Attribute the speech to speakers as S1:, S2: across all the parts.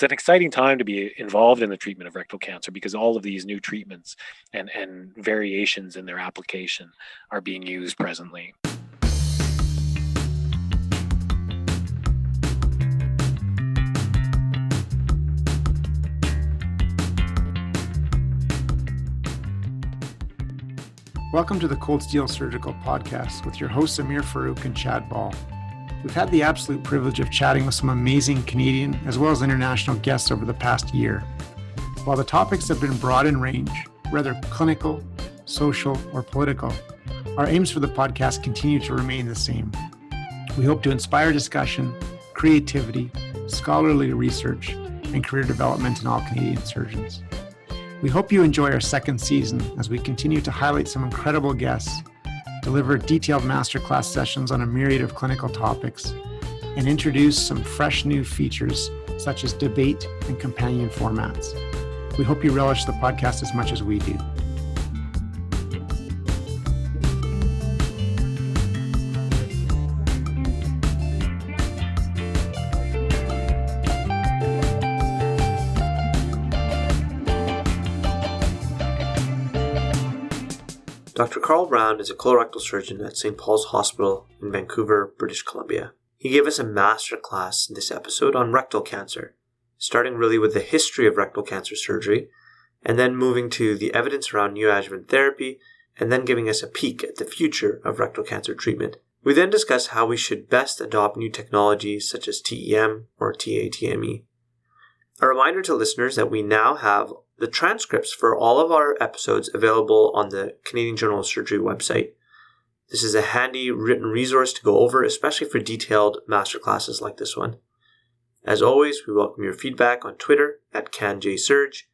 S1: it's an exciting time to be involved in the treatment of rectal cancer because all of these new treatments and variations in their application are being used presently.
S2: Welcome to the Cold Steel Surgical Podcast with your hosts Amir Farouk and Chad Ball. We've had the absolute privilege of chatting with some amazing Canadian as well as international guests over the past year. While the topics have been broad in range, whether clinical, social, or political, our aims for the podcast continue to remain the same. We hope to inspire discussion, creativity, scholarly research, and career development in all Canadian surgeons. We hope you enjoy our second season as we continue to highlight some incredible guests, deliver detailed masterclass sessions on a myriad of clinical topics, and introduce some fresh new features such as debate and companion formats. We hope you relish the podcast as much as we do.
S3: Dr. Carl Brown is a colorectal surgeon at St. Paul's Hospital in Vancouver, British Columbia. He gave us a masterclass in this episode on rectal cancer, starting really with the history of rectal cancer surgery, and then moving to the evidence around neoadjuvant therapy, and then giving us a peek at the future of rectal cancer treatment. We then discuss how we should best adopt new technologies such as TEM or TATME. A reminder to listeners that we now have the transcripts for all of our episodes available on the Canadian Journal of Surgery website. This is a handy written resource to go over, especially for detailed masterclasses like this one. As always, we welcome your feedback on Twitter at CanJSurge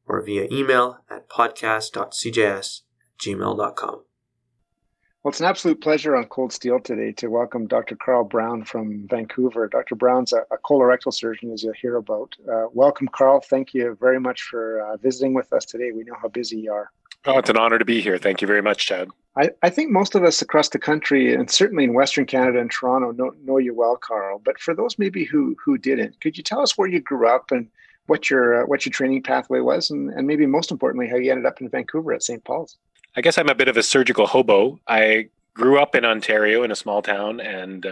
S3: or via email at podcast.cjs@gmail.com.
S2: Well, it's an absolute pleasure on Cold Steel today to welcome Dr. Carl Brown from Vancouver. Dr. Brown's a colorectal surgeon, as you'll hear about. Welcome, Carl. Thank you very much for visiting with us today. We know how busy you are.
S1: Oh, it's an honor to be here. Thank you very much, Chad.
S2: I think most of us across the country, and certainly in Western Canada and Toronto, know you well, Carl. But for those maybe who didn't, could you tell us where you grew up and what your training pathway was, and maybe most importantly, how you ended up in Vancouver at St. Paul's?
S1: I guess I'm a bit of a surgical hobo. I grew up in Ontario in a small town and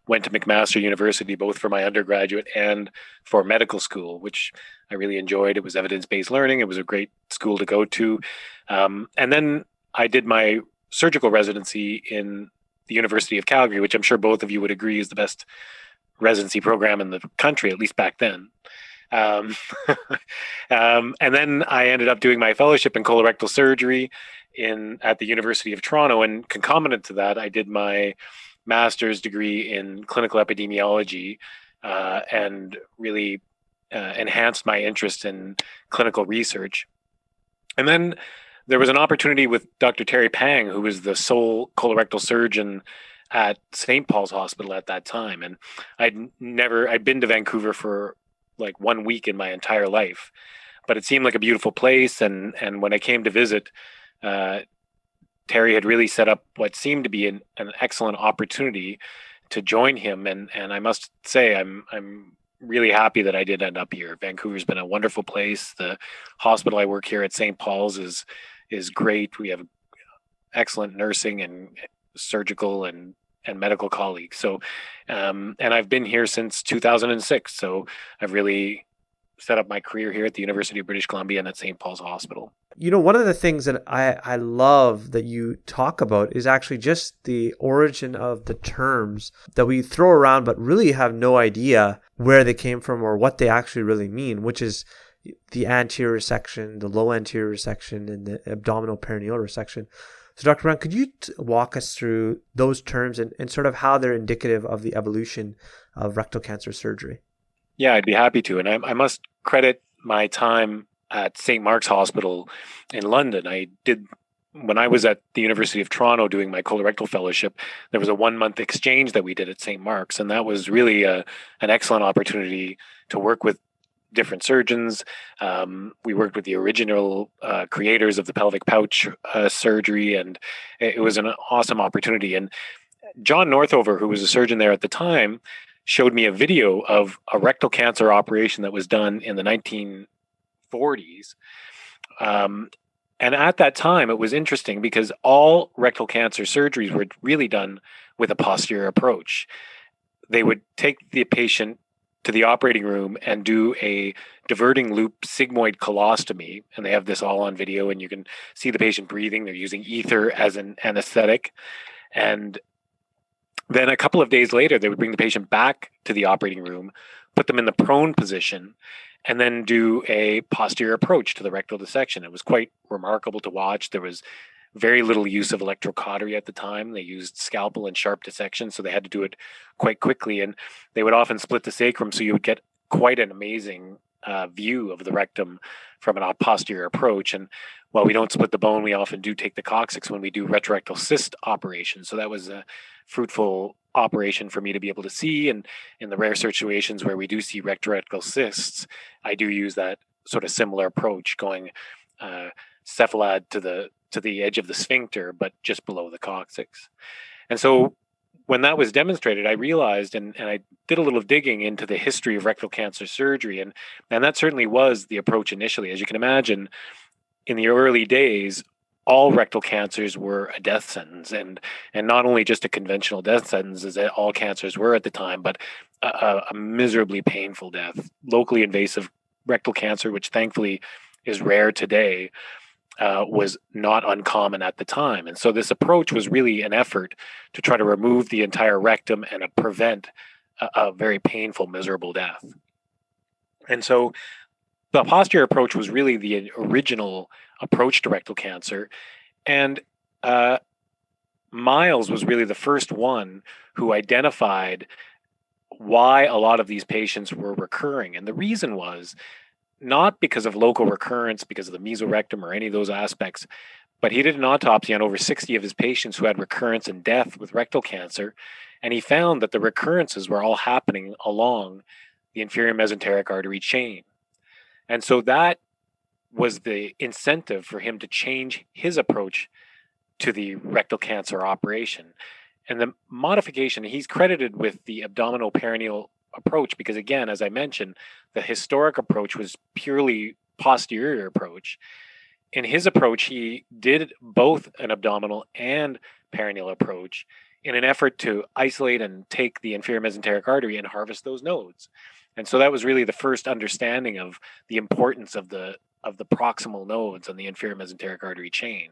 S1: went to McMaster University both for my undergraduate and for medical school, which I really enjoyed. It was evidence-based learning. It was a great school to go to. And then I did my surgical residency in the University of Calgary, which I'm sure both of you would agree is the best residency program in the country, at least back then. And then I ended up doing my fellowship in colorectal surgery at the University of Toronto, and concomitant to that, I did my master's degree in clinical epidemiology and really enhanced my interest in clinical research. And then there was an opportunity with Dr. Terry Pang, who was the sole colorectal surgeon at St. Paul's Hospital at that time. And I'd been to Vancouver for like 1 week in my entire life, but it seemed like a beautiful place. And when I came to visit, Terry had really set up what seemed to be an excellent opportunity to join him. And I must say, I'm really happy that I did end up here. Vancouver's been a wonderful place. The hospital I work here at St. Paul's is great. We have excellent nursing and surgical and medical colleagues. So, and I've been here since 2006. So I've really set up my career here at the University of British Columbia and at St. Paul's Hospital.
S4: You know, one of the things that I love that you talk about is actually just the origin of the terms that we throw around but really have no idea where they came from or what they actually really mean, which is the anterior resection, the low anterior resection, and the abdominal perineal resection. So Dr. Brown, could you walk us through those terms and sort of how they're indicative of the evolution of rectal cancer surgery?
S1: Yeah, I'd be happy to. And I must credit my time at St. Mark's Hospital in London. When I was at the University of Toronto doing my colorectal fellowship, there was a 1-month exchange that we did at St. Mark's. And that was really an excellent opportunity to work with different surgeons. We worked with the original creators of the pelvic pouch surgery, and it was an awesome opportunity. And John Northover, who was a surgeon there at the time, showed me a video of a rectal cancer operation that was done in the 1940s. And at that time, it was interesting because all rectal cancer surgeries were really done with a posterior approach. They would take the patient to the operating room and do a diverting loop sigmoid colostomy. And they have this all on video, and you can see the patient breathing. They're using ether as an anesthetic. And then a couple of days later, they would bring the patient back to the operating room, put them in the prone position, and then do a posterior approach to the rectal dissection. It was quite remarkable to watch. There was very little use of electrocautery at the time. They used scalpel and sharp dissection, so they had to do it quite quickly. And they would often split the sacrum, so you would get quite an amazing view of the rectum from a posterior approach. And while we don't split the bone, we often do take the coccyx when we do retrorectal cyst operations. So that was a fruitful operation for me to be able to see. And in the rare situations where we do see retrorectal cysts, I do use that sort of similar approach, going cephalad to the edge of the sphincter, but just below the coccyx. And so when that was demonstrated, I realized, and I did a little digging into the history of rectal cancer surgery, and that certainly was the approach initially. As you can imagine, in the early days, all rectal cancers were a death sentence, and not only just a conventional death sentence, as all cancers were at the time, but a miserably painful death. Locally invasive rectal cancer, which thankfully is rare today, was not uncommon at the time. And so this approach was really an effort to try to remove the entire rectum and prevent a very painful, miserable death. And so the posterior approach was really the original approach to rectal cancer. And Miles was really the first one who identified why a lot of these patients were recurring. And the reason was not because of local recurrence, because of the mesorectum or any of those aspects, but he did an autopsy on over 60 of his patients who had recurrence and death with rectal cancer. And he found that the recurrences were all happening along the inferior mesenteric artery chain. And so that was the incentive for him to change his approach to the rectal cancer operation. And the modification, he's credited with the abdominal perineal approach because, again, as I mentioned, the historic approach was purely posterior approach. In his approach, he did both an abdominal and perineal approach in an effort to isolate and take the inferior mesenteric artery and harvest those nodes. And so that was really the first understanding of the importance of the proximal nodes on the inferior mesenteric artery chain.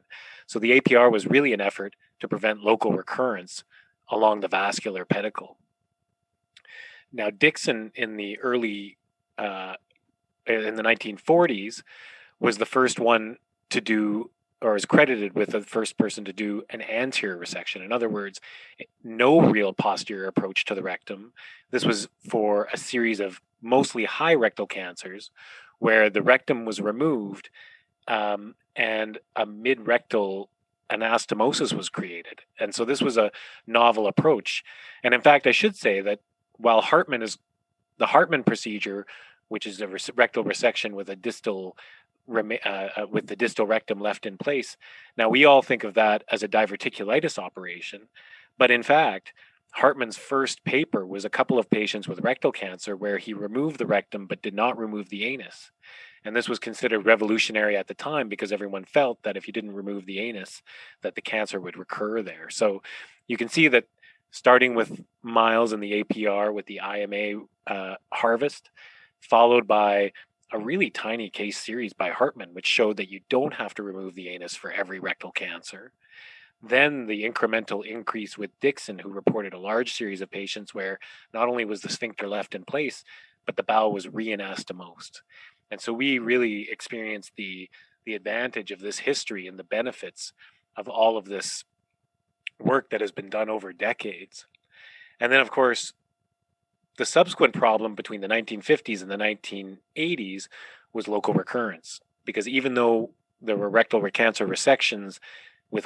S1: So the APR was really an effort to prevent local recurrence along the vascular pedicle. Now, Dixon in the early, in the 1940s, was the first one to do, or is credited with the first person to do an anterior resection. In other words, no real posterior approach to the rectum. This was for a series of mostly high rectal cancers where the rectum was removed and a mid-rectal anastomosis was created. And so this was a novel approach. And in fact, I should say that while the Hartman procedure, which is a rectal resection with a distal with the distal rectum left in place. Now, we all think of that as a diverticulitis operation, but in fact, Hartman's first paper was a couple of patients with rectal cancer where he removed the rectum but did not remove the anus. And this was considered revolutionary at the time because everyone felt that if you didn't remove the anus, that the cancer would recur there. So you can see that starting with Miles and the APR with the IMA harvest, followed by a really tiny case series by Hartman, which showed that you don't have to remove the anus for every rectal cancer. Then the incremental increase with Dixon, who reported a large series of patients where not only was the sphincter left in place, but the bowel was re-anastomosed. And so we really experienced the advantage of this history and the benefits of all of this work that has been done over decades. And then, of course, the subsequent problem between the 1950s and the 1980s was local recurrence, because even though there were rectal cancer resections with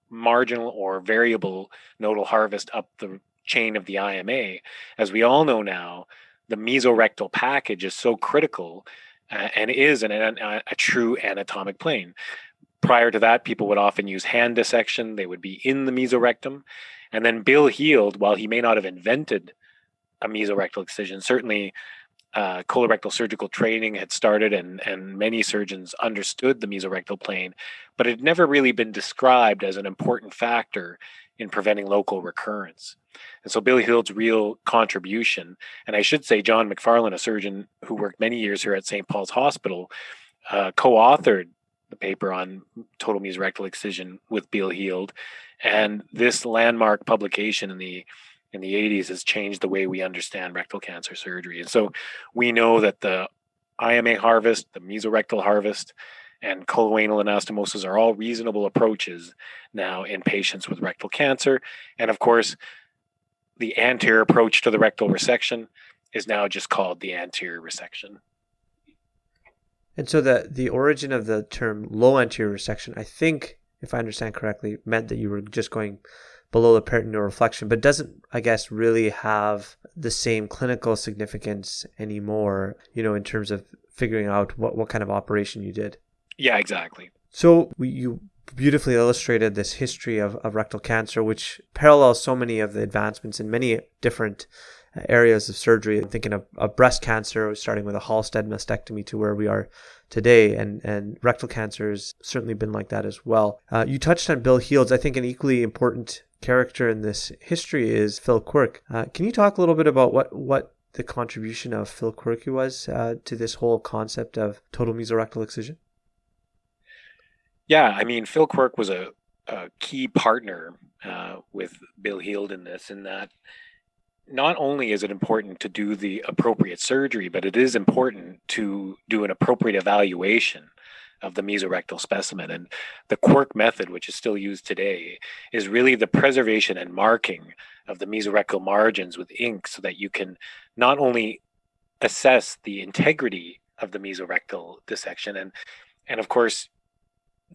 S1: marginal or variable nodal harvest up the chain of the IMA, as we all know now, the mesorectal package is so critical and is a true anatomic plane. Prior to that, people would often use hand dissection. They would be in the mesorectum. And then Bill Heald, while he may not have invented a mesorectal excision. Certainly, colorectal surgical training had started, and many surgeons understood the mesorectal plane, but it had never really been described as an important factor in preventing local recurrence. And so Bill Hield's real contribution, and I should say John McFarlane, a surgeon who worked many years here at St. Paul's Hospital, co-authored the paper on total mesorectal excision with Bill Hield. And this landmark publication in the 80s has changed the way we understand rectal cancer surgery. And so we know that the IMA harvest, the mesorectal harvest, and coloanal anastomosis are all reasonable approaches now in patients with rectal cancer. And of course, the anterior approach to the rectal resection is now just called the anterior resection.
S4: And so the origin of the term low anterior resection, I think, if I understand correctly, meant that you were just going below the peritoneal reflection, but doesn't, I guess, really have the same clinical significance anymore, in terms of figuring out what kind of operation you did.
S1: Yeah, exactly.
S4: So you beautifully illustrated this history of rectal cancer, which parallels so many of the advancements in many different areas of surgery. I'm thinking of breast cancer, starting with a Halsted mastectomy to where we are today, and rectal cancer has certainly been like that as well. You touched on Bill Hield's. I think an equally important character in this history is Phil Quirk. Can you talk a little bit about what the contribution of Phil Quirk was to this whole concept of total mesorectal excision?
S1: Yeah, I mean, Phil Quirk was a key partner with Bill Hield in this, in that not only is it important to do the appropriate surgery, but it is important to do an appropriate evaluation of the mesorectal specimen. And the Quirk method, which is still used today, is really the preservation and marking of the mesorectal margins with ink so that you can not only assess the integrity of the mesorectal dissection, and of course,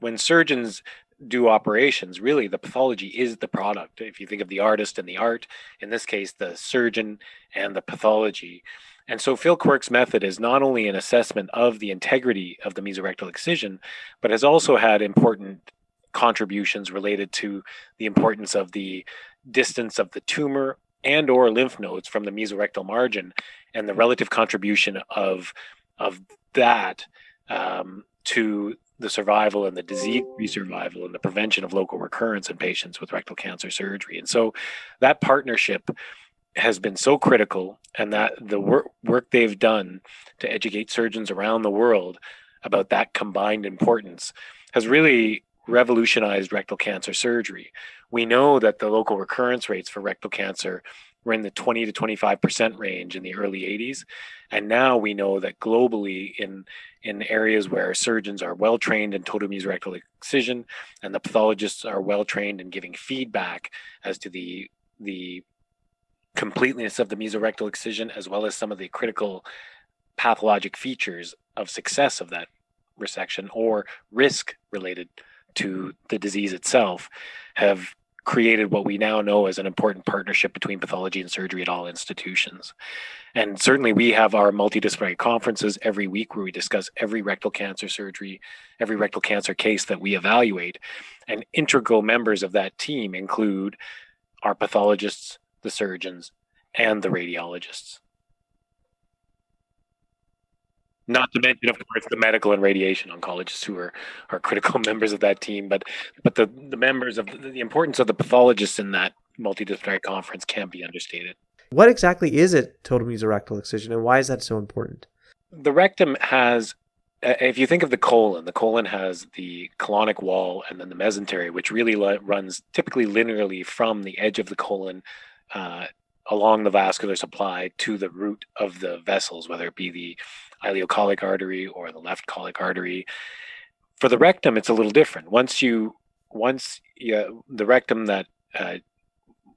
S1: when surgeons do operations, really the pathology is the product. If you think of the artist and the art, in this case, the surgeon and the pathology. And so Phil Quirk's method is not only an assessment of the integrity of the mesorectal excision, but has also had important contributions related to the importance of the distance of the tumor and or lymph nodes from the mesorectal margin, and the relative contribution of that to the survival and the disease-free survival and the prevention of local recurrence in patients with rectal cancer surgery. And so that partnership has been so critical, and that the work they've done to educate surgeons around the world about that combined importance has really revolutionized rectal cancer surgery. We know that the local recurrence rates for rectal cancer were in the 20 to 25% range in the early 80s. And now we know that globally, in areas where surgeons are well trained in total mesorectal excision and the pathologists are well trained in giving feedback as to the completeness of the mesorectal excision, as well as some of the critical pathologic features of success of that resection or risk related to the disease itself, have created what we now know as an important partnership between pathology and surgery at all institutions. And certainly we have our multidisciplinary conferences every week where we discuss every rectal cancer surgery, every rectal cancer case that we evaluate. And integral members of that team include our pathologists, the surgeons, and the radiologists. Not to mention, of course, the medical and radiation oncologists who are critical members of that team. But the members of the importance of the pathologists in that multidisciplinary conference can't be understated.
S4: What exactly is a total mesorectal excision, and why is that so important?
S1: The rectum has, if you think of the colon has the colonic wall and then the mesentery, which really runs typically linearly from the edge of the colon along the vascular supply to the root of the vessels, whether it be the ileocolic artery or the left colic artery. For the rectum, it's a little different. Once the rectum that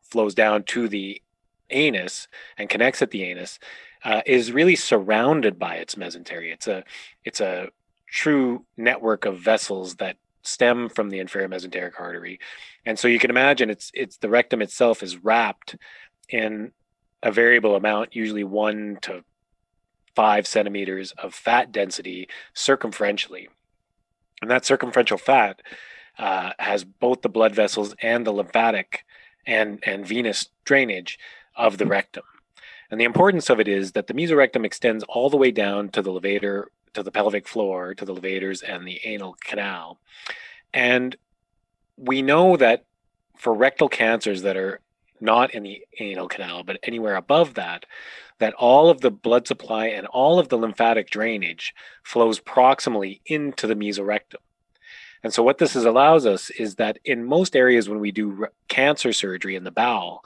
S1: flows down to the anus and connects at the anus is really surrounded by its mesentery. It's a true network of vessels that stem from the inferior mesenteric artery, and so you can imagine it's the rectum itself is wrapped in a variable amount, usually 1 to 5 centimeters of fat density circumferentially. And that circumferential fat has both the blood vessels and the lymphatic and venous drainage of the rectum. And the importance of it is that the mesorectum extends all the way down to the levator, to the pelvic floor, to the levators and the anal canal. And we know that for rectal cancers that are not in the anal canal, but anywhere above that, that all of the blood supply and all of the lymphatic drainage flows proximally into the mesorectum. And so what this allows us is that in most areas when we do cancer surgery in the bowel,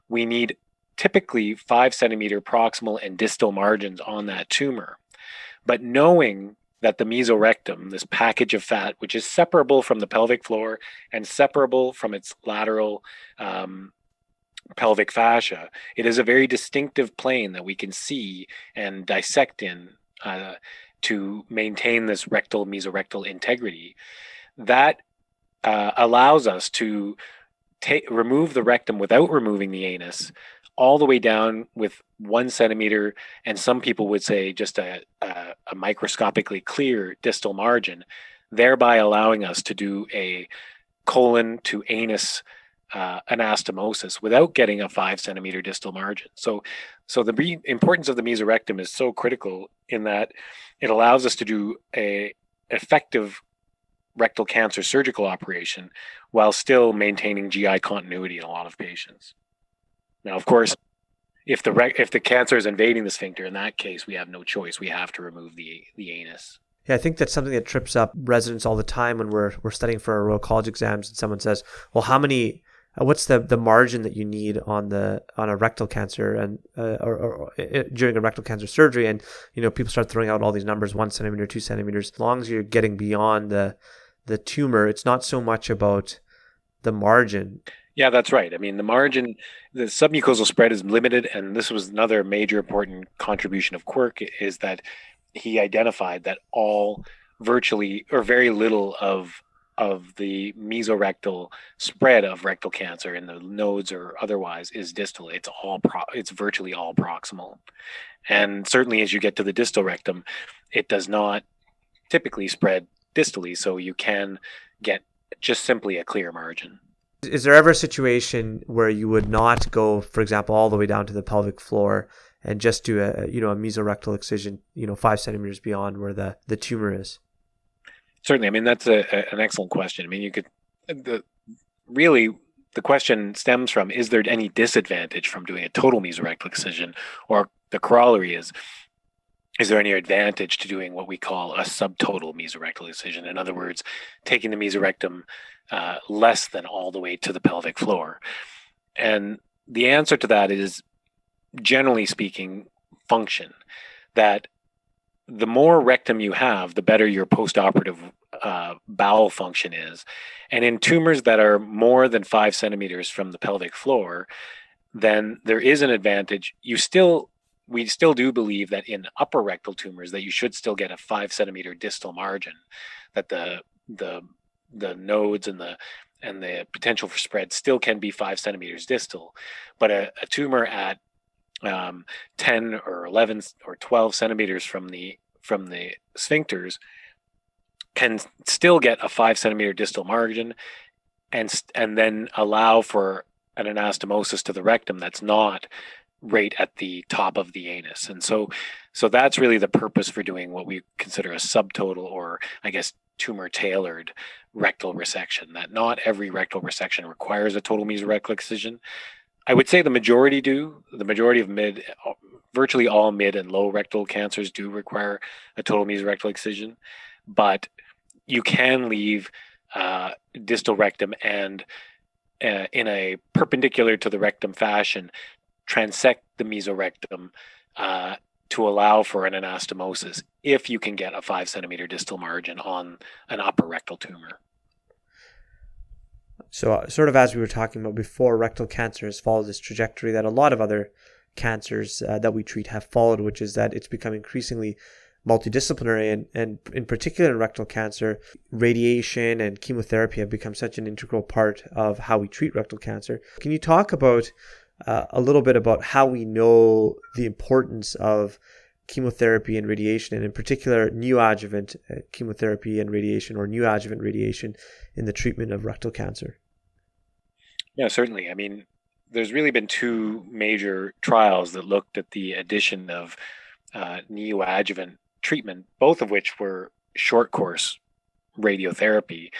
S1: we need typically 5 centimeter proximal and distal margins on that tumor. But knowing that the mesorectum, this package of fat, which is separable from the pelvic floor and separable from its lateral pelvic fascia, it is a very distinctive plane that we can see and dissect in to maintain this rectal mesorectal integrity. That allows us to remove the rectum without removing the anus, all the way down with 1 centimeter, and some people would say just a microscopically clear distal margin, thereby allowing us to do a colon to anus anastomosis without getting a 5 centimeter distal margin. So the importance of the mesorectum is so critical in that it allows us to do a effective rectal cancer surgical operation while still maintaining GI continuity in a lot of patients. Now, of course, if the cancer is invading the sphincter, in that case, we have no choice. We have to remove the anus.
S4: Yeah, I think that's something that trips up residents all the time when we're studying for our Royal College exams, and someone says, "Well, what's the margin that you need on a rectal cancer and or during a rectal cancer surgery?" And people start throwing out all these numbers: 1 centimeter, 2 centimeters. As long as you're getting beyond the tumor, it's not so much about the margin.
S1: Yeah, that's right. I mean, the margin, the submucosal spread is limited, and this was another major important contribution of Quirk, is that he identified that all virtually or very little of the mesorectal spread of rectal cancer in the nodes or otherwise is distal. It's virtually all proximal. And certainly as you get to the distal rectum, it does not typically spread distally, so you can get just simply a clear margin.
S4: Is there ever a situation where you would not go, for example, all the way down to the pelvic floor and just do a mesorectal excision, 5 centimeters beyond where the tumor is?
S1: Certainly. I mean, that's an excellent question. I mean, the question stems from, is there any disadvantage from doing a total mesorectal excision? Or the corollary is there any advantage to doing what we call a subtotal mesorectal excision? In other words, taking the mesorectum less than all the way to the pelvic floor. And the answer to that is, generally speaking, function. That the more rectum you have, the better your postoperative bowel function is. And in tumors that are more than 5 centimeters from the pelvic floor, then there is an advantage. We still do believe that in upper rectal tumors that you should still get a 5 centimeter distal margin, that the nodes and the potential for spread still can be 5 centimeters distal. But a tumor at 10 or 11 or 12 centimeters from the sphincters can still get a 5 centimeter distal margin and then allow for an anastomosis to the rectum that's not right at the top of the anus. And so that's really the purpose for doing what we consider a subtotal, or I guess tumor tailored rectal resection, that not every rectal resection requires a total mesorectal excision. I would say the majority do. The majority of virtually all mid and low rectal cancers do require a total mesorectal excision, but you can leave distal rectum and in a perpendicular to the rectum fashion, transect the mesorectum to allow for an anastomosis if you can get a 5 centimeter distal margin on an upper rectal tumor.
S4: So sort of as we were talking about before, rectal cancer has followed this trajectory that a lot of other cancers that we treat have followed, which is that it's become increasingly multidisciplinary, and in particular in rectal cancer, radiation and chemotherapy have become such an integral part of how we treat rectal cancer. Can you talk about a little bit about how we know the importance of chemotherapy and radiation, and in particular neoadjuvant chemotherapy and radiation, or neoadjuvant radiation, in the treatment of rectal cancer?
S1: Yeah, certainly. I mean, there's really been two major trials that looked at the addition of neoadjuvant treatment, both of which were short course radiotherapy,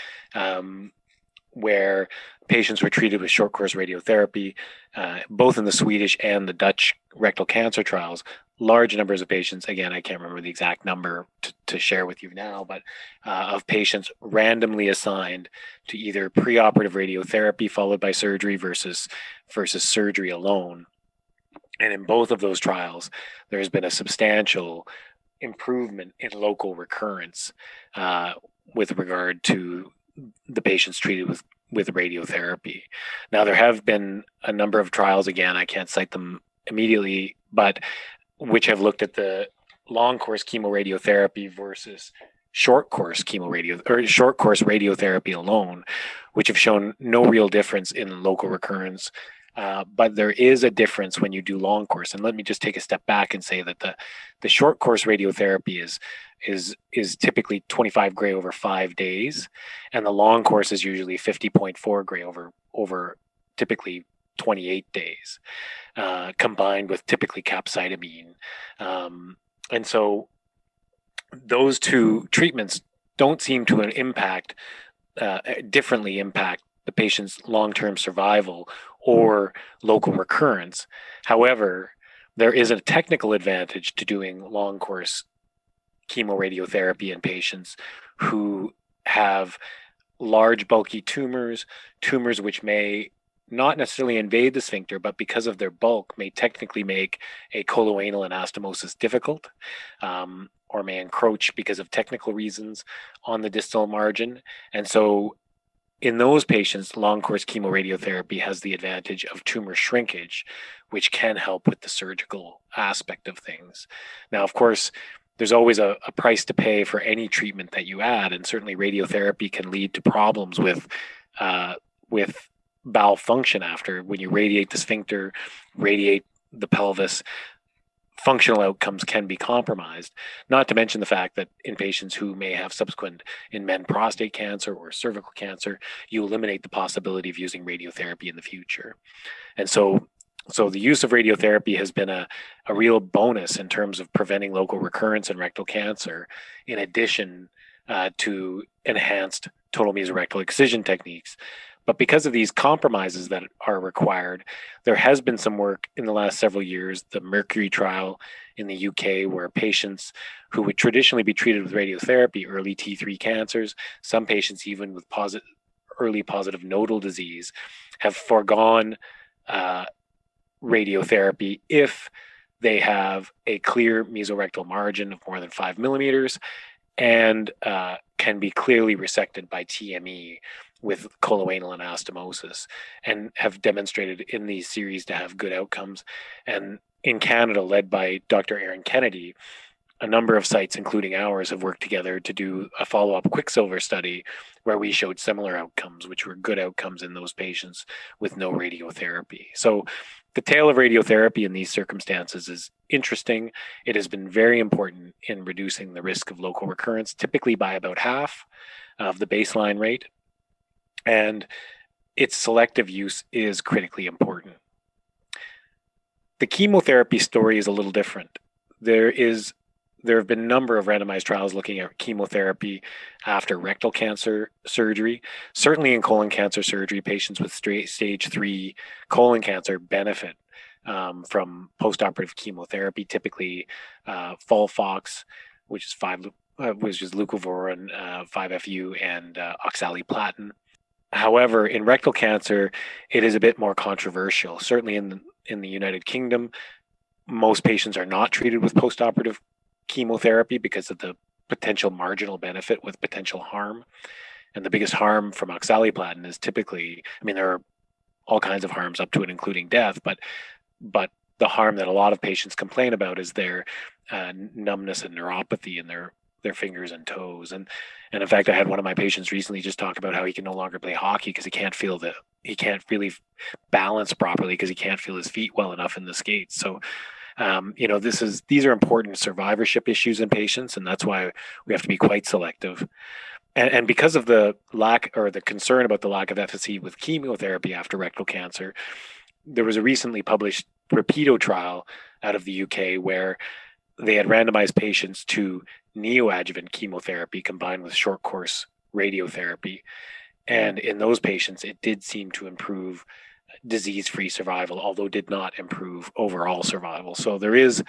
S1: where patients were treated with short course radiotherapy, both in the Swedish and the Dutch rectal cancer trials. Large numbers of patients, again, I can't remember the exact number to share with you now, but of patients randomly assigned to either preoperative radiotherapy followed by surgery versus surgery alone. And in both of those trials, there's been a substantial improvement in local recurrence with regard to the patients treated with radiotherapy. Now, there have been a number of trials, again, I can't cite them immediately, but which have looked at the long course chemoradiotherapy versus short course radiotherapy alone, which have shown no real difference in local recurrence. But there is a difference when you do long course. And let me just take a step back and say that the short course radiotherapy is typically 25 gray over 5 days, and the long course is usually 50.4 gray over typically 28 days, combined with typically capecitabine. And so those two treatments don't seem to differently impact the patient's long-term survival or local recurrence. However, there is a technical advantage to doing long course chemoradiotherapy in patients who have large bulky tumors which may not necessarily invade the sphincter, but because of their bulk may technically make a coloanal anastomosis difficult, or may encroach because of technical reasons on the distal margin. And so in those patients, long course chemoradiotherapy has the advantage of tumor shrinkage, which can help with the surgical aspect of things. Now, of course, there's always a price to pay for any treatment that you add, and certainly radiotherapy can lead to problems with bowel function after. When you radiate the sphincter, radiate the pelvis, functional outcomes can be compromised, not to mention the fact that in patients who may have subsequent in men prostate cancer or cervical cancer, you eliminate the possibility of using radiotherapy in the future. And so the use of radiotherapy has been a real bonus in terms of preventing local recurrence in rectal cancer, in addition to enhanced total mesorectal excision techniques. But because of these compromises that are required, there has been some work in the last several years, the Mercury trial in the UK, where patients who would traditionally be treated with radiotherapy, early T3 cancers, some patients even with early positive nodal disease, have foregone radiotherapy if they have a clear mesorectal margin of more than 5 millimeters and can be clearly resected by TME with coloanal anastomosis, and have demonstrated in these series to have good outcomes. And in Canada, led by Dr. Aaron Kennedy, a number of sites, including ours, have worked together to do a follow-up Quicksilver study where we showed similar outcomes, which were good outcomes in those patients with no radiotherapy. So the tale of radiotherapy in these circumstances is interesting. It has been very important in reducing the risk of local recurrence, typically by about half of the baseline rate. And its selective use is critically important. The chemotherapy story is a little different. There have been a number of randomized trials looking at chemotherapy after rectal cancer surgery. Certainly in colon cancer surgery, patients with stage 3 colon cancer benefit from postoperative chemotherapy, typically FOLFOX, which is leucovorin, 5-FU, and oxaliplatin. However, in rectal cancer, it is a bit more controversial. Certainly in the United Kingdom, most patients are not treated with postoperative chemotherapy because of the potential marginal benefit with potential harm. And the biggest harm from oxaliplatin is typically, there are all kinds of harms up to and including death, but the harm that a lot of patients complain about is their numbness and neuropathy in their fingers and toes. And in fact, I had one of my patients recently just talk about how he can no longer play hockey because he can't really balance properly because he can't feel his feet well enough in the skates. So these are important survivorship issues in patients, and that's why we have to be quite selective. And because of the lack or the concern about the lack of efficacy with chemotherapy after rectal cancer, there was a recently published Rapido trial out of the UK where they had randomized patients to neoadjuvant chemotherapy combined with short course radiotherapy. And in those patients, it did seem to improve disease-free survival, although did not improve overall survival. So there is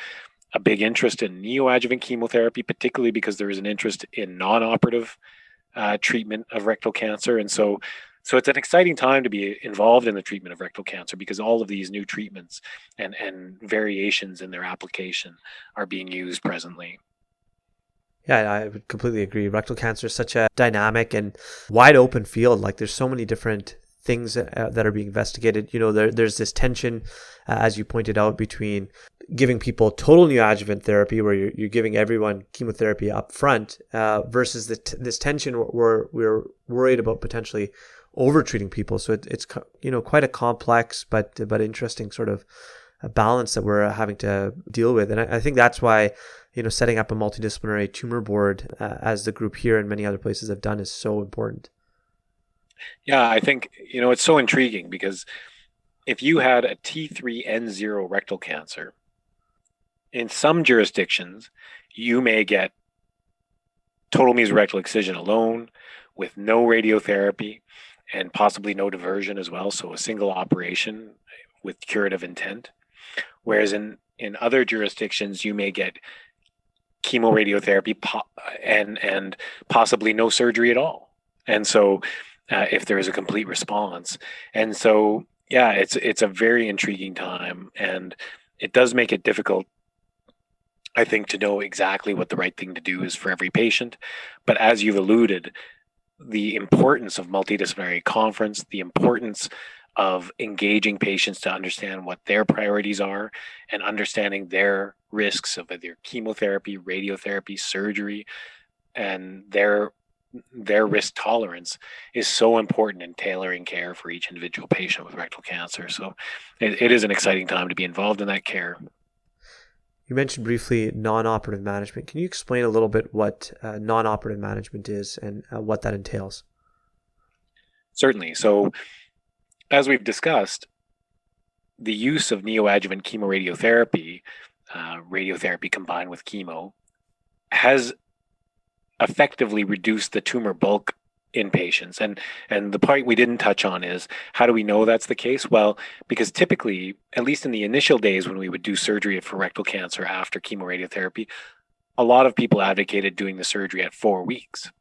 S1: a big interest in neoadjuvant chemotherapy, particularly because there is an interest in non-operative treatment of rectal cancer. And so it's an exciting time to be involved in the treatment of rectal cancer because all of these new treatments and variations in their application are being used presently.
S4: Yeah, I would completely agree. Rectal cancer is such a dynamic and wide open field. Like there's so many different things that are being investigated. There's this tension, as you pointed out, between giving people total neoadjuvant therapy, where you're giving everyone chemotherapy up front, versus this tension where we're worried about potentially over-treating people. So it's quite a complex but interesting sort of a balance that we're having to deal with. And I think that's why setting up a multidisciplinary tumor board, as the group here and many other places have done, is so important.
S1: Yeah, I think, it's so intriguing because if you had a T3N0 rectal cancer, in some jurisdictions, you may get total mesorectal excision alone with no radiotherapy and possibly no diversion as well. So a single operation with curative intent. Whereas in other jurisdictions, you may get chemoradiotherapy and possibly no surgery at all. And so if there is a complete response. And so, yeah, it's a very intriguing time, and it does make it difficult, I think, to know exactly what the right thing to do is for every patient. But as you've alluded, the importance of multidisciplinary conference, the importance of engaging patients to understand what their priorities are and understanding their risks of either chemotherapy, radiotherapy, surgery, and their risk tolerance is so important in tailoring care for each individual patient with rectal cancer. So it is an exciting time to be involved in that care.
S4: You mentioned briefly non-operative management. Can you explain a little bit what non-operative management is and what that entails?
S1: Certainly. So as we've discussed, the use of neoadjuvant chemoradiotherapy, radiotherapy combined with chemo, has effectively reduced the tumor bulk in patients. And the part we didn't touch on is, how do we know that's the case? Well, because typically, at least in the initial days when we would do surgery for rectal cancer after chemoradiotherapy, a lot of people advocated doing the surgery at 4 weeks.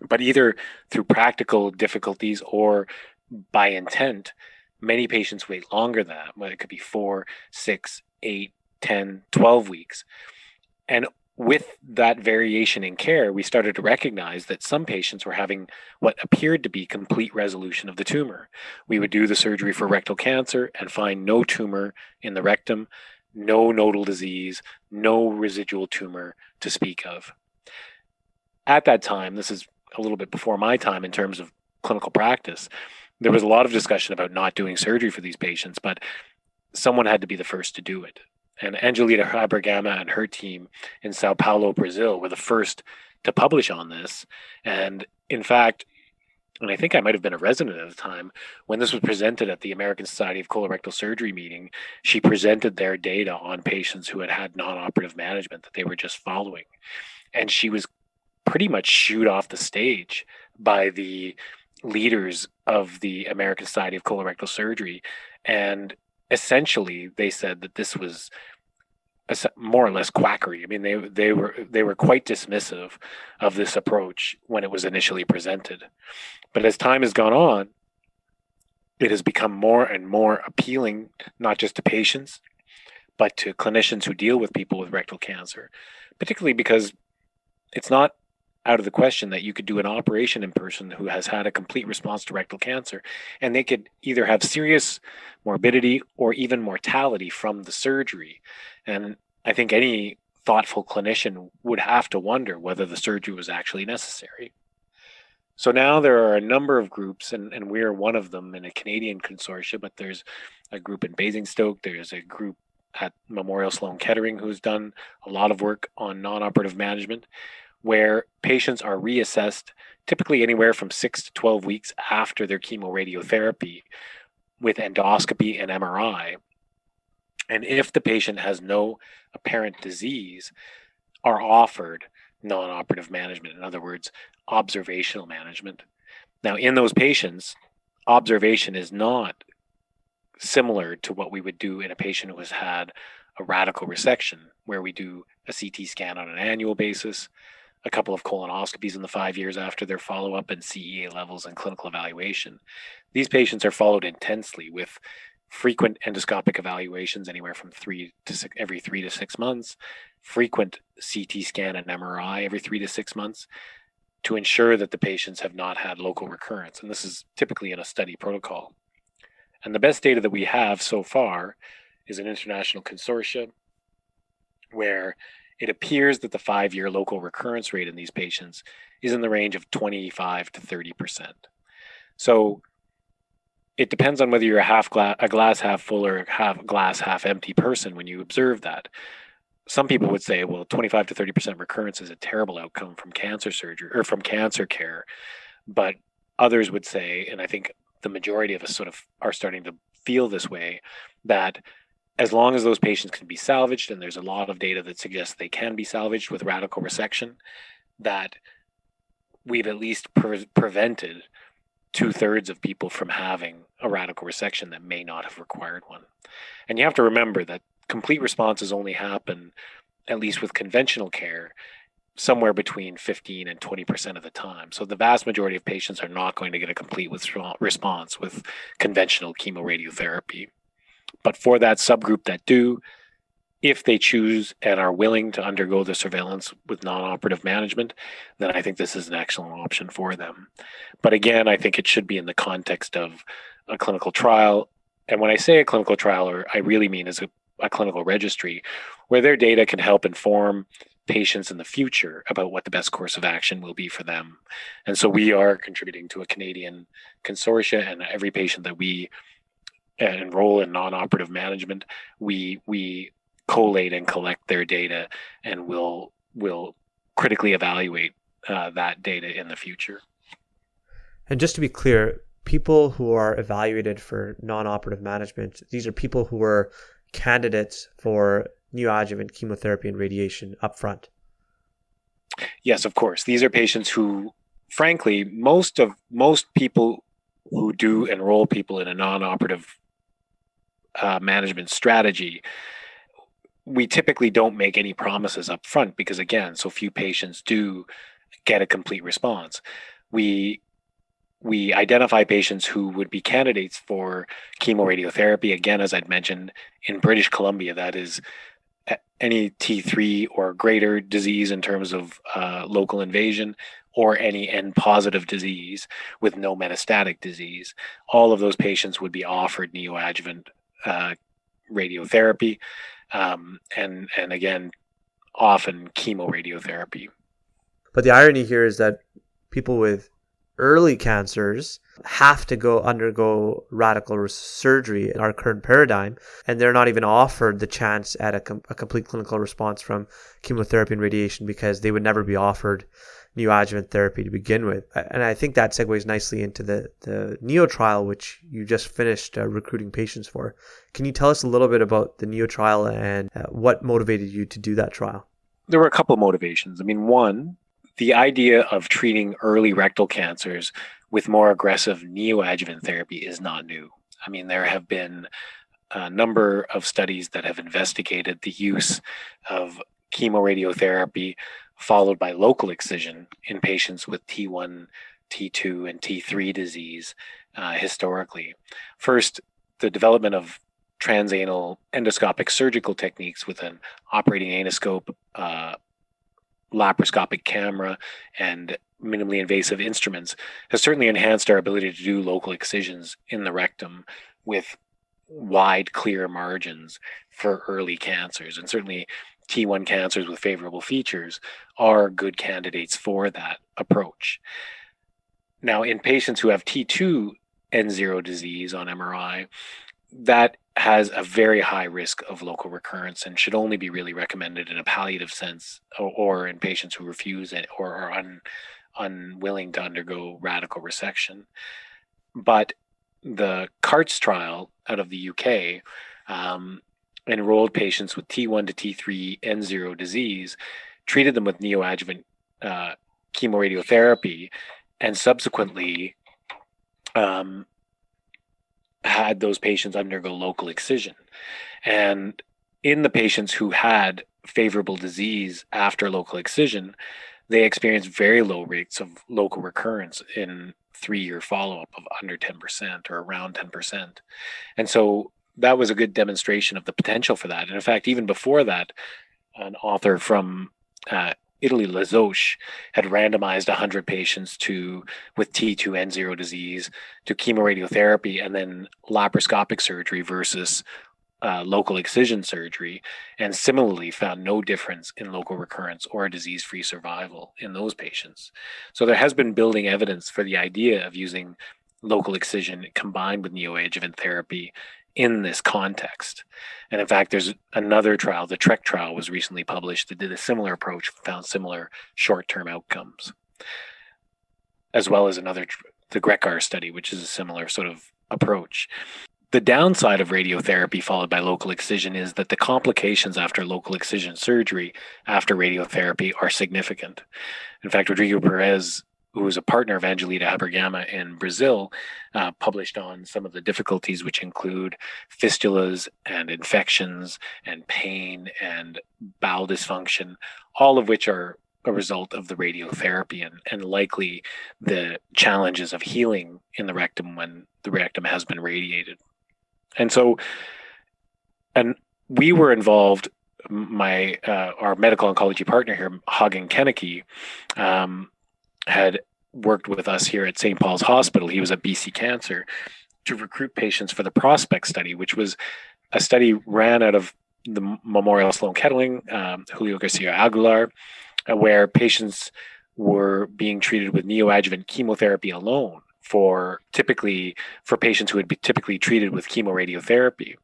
S1: But either through practical difficulties or by intent, many patients wait longer than that. It could be 4, 6, 8, 10, 12 weeks. And with that variation in care, we started to recognize that some patients were having what appeared to be complete resolution of the tumor. We would do the surgery for rectal cancer and find no tumor in the rectum, no nodal disease, no residual tumor to speak of. At that time, this is a little bit before my time in terms of clinical practice, there was a lot of discussion about not doing surgery for these patients, but someone had to be the first to do it. And Angelita Habergama and her team in Sao Paulo, Brazil, were the first to publish on this. And in fact, and I think I might have been a resident at the time, when this was presented at the American Society of Colorectal Surgery meeting, she presented their data on patients who had had non-operative management that they were just following. And she was pretty much shooed off the stage by the leaders of the American Society of Colorectal Surgery. And essentially, they said that this was more or less quackery. I mean, they were quite dismissive of this approach when it was initially presented. But as time has gone on, it has become more and more appealing, not just to patients, but to clinicians who deal with people with rectal cancer, particularly because it's not out of the question that you could do an operation in person who has had a complete response to rectal cancer, and they could either have serious morbidity or even mortality from the surgery. And I think any thoughtful clinician would have to wonder whether the surgery was actually necessary. So now there are a number of groups, and we're one of them in a Canadian consortium, but there's a group in Basingstoke, there's a group at Memorial Sloan Kettering who's done a lot of work on non-operative management, where patients are reassessed typically anywhere from 6 to 12 weeks after their chemoradiotherapy, with endoscopy and MRI. And if the patient has no apparent disease, are offered non-operative management. In other words, observational management. Now, in those patients, observation is not similar to what we would do in a patient who has had a radical resection, where we do a CT scan on an annual basis, a couple of colonoscopies in the 5 years after their follow-up, and CEA levels and clinical evaluation. These patients are followed intensely with frequent endoscopic evaluations anywhere from every 3 to 6 months, frequent CT scan and MRI every 3 to 6 months, to ensure that the patients have not had local recurrence. And this is typically in a study protocol. And the best data that we have so far is an international consortia where it appears that the 5-year local recurrence rate in these patients is in the range of 25 to 30%. So it depends on whether you're a glass half full or a glass half empty person when you observe that. Some people would say, well, 25 to 30% recurrence is a terrible outcome from cancer surgery or from cancer care. But others would say, and I think the majority of us sort of are starting to feel this way, that as long as those patients can be salvaged, and there's a lot of data that suggests they can be salvaged with radical resection, that we've at least prevented 2/3 of people from having a radical resection that may not have required one. And you have to remember that complete responses only happen, at least with conventional care, somewhere between 15 and 20% of the time. So the vast majority of patients are not going to get a complete response with conventional chemoradiotherapy. But for that subgroup that do, if they choose and are willing to undergo the surveillance with non-operative management, then I think this is an excellent option for them. But again, I think it should be in the context of a clinical trial. And when I say a clinical trial, or I really mean is a clinical registry, where their data can help inform patients in the future about what the best course of action will be for them. And so we are contributing to a Canadian consortia, and every patient that we enroll in non-operative management, we collate and collect their data, and will critically evaluate that data in the future.
S4: And just to be clear, people who are evaluated for non-operative management, these are people who are candidates for neoadjuvant chemotherapy and radiation upfront.
S1: Yes, of course. These are patients who, frankly, most people who do enroll people in a non-operative management strategy, we typically don't make any promises up front because, again, so few patients do get a complete response. We identify patients who would be candidates for chemoradiotherapy. Again, as I'd mentioned, in British Columbia, that is any T3 or greater disease in terms of local invasion, or any N-positive disease with no metastatic disease. All of those patients would be offered neoadjuvant radiotherapy, and again, often chemoradiotherapy.
S4: But the irony here is that people with early cancers have to undergo radical surgery in our current paradigm, and they're not even offered the chance at a complete clinical response from chemotherapy and radiation because they would never be offered neoadjuvant therapy to begin with. And I think that segues nicely into the NEO trial, which you just finished recruiting patients for. Can you tell us a little bit about the NEO trial and what motivated you to do that trial?
S1: There were a couple of motivations. I mean, one, the idea of treating early rectal cancers with more aggressive neoadjuvant therapy is not new. I mean, there have been a number of studies that have investigated the use of chemoradiotherapy followed by local excision in patients with T1, T2, and T3 disease historically. First, the development of transanal endoscopic surgical techniques with an operating anoscope, laparoscopic camera, and minimally invasive instruments has certainly enhanced our ability to do local excisions in the rectum with wide, clear margins for early cancers. And certainly T1 cancers with favorable features are good candidates for that approach. Now, in patients who have T2 N0 disease on MRI, that has a very high risk of local recurrence and should only be really recommended in a palliative sense, or in patients who refuse it or are unwilling to undergo radical resection. But the CARTS trial out of the UK enrolled patients with T1 to T3 N0 disease, treated them with neoadjuvant chemoradiotherapy, and subsequently had those patients undergo local excision. And in the patients who had favorable disease after local excision, they experienced very low rates of local recurrence in 3-year follow-up of under 10% or around 10%. And so that was a good demonstration of the potential for that. And in fact, even before that, an author from Italy, Lazoche, had randomized 100 patients with T2N0 disease to chemoradiotherapy and then laparoscopic surgery versus local excision surgery, and similarly found no difference in local recurrence or disease-free survival in those patients. So there has been building evidence for the idea of using local excision combined with neoadjuvant therapy in this context. And in fact, there's another trial, the TREC trial was recently published, that did a similar approach, found similar short-term outcomes, as well as another, the GRECAR study, which is a similar sort of approach. The downside of radiotherapy followed by local excision is that the complications after local excision surgery after radiotherapy are significant. In fact, Rodrigo Perez, who is a partner of Angelita Habergama in Brazil, published on some of the difficulties, which include fistulas and infections and pain and bowel dysfunction, all of which are a result of the radiotherapy and likely the challenges of healing in the rectum when the rectum has been radiated. And so, and we were involved, our medical oncology partner here, Hagen Kennecke, had worked with us here at St. Paul's Hospital. He was at BC Cancer to recruit patients for the Prospect study, which was a study ran out of the Memorial Sloan Kettering, Julio Garcia Aguilar, where patients were being treated with neoadjuvant chemotherapy alone for patients who would be typically treated with chemoradiotherapy.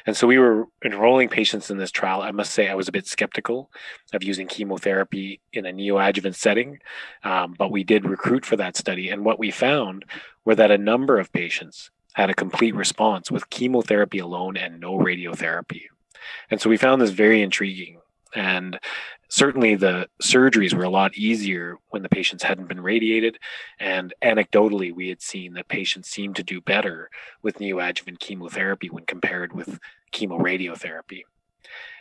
S1: And so we were enrolling patients in this trial. I must say I was a bit skeptical of using chemotherapy in a neoadjuvant setting, but we did recruit for that study. And what we found were that a number of patients had a complete response with chemotherapy alone and no radiotherapy. And so we found this very intriguing. And certainly the surgeries were a lot easier when the patients hadn't been radiated. And anecdotally, we had seen that patients seemed to do better with neoadjuvant chemotherapy when compared with chemoradiotherapy.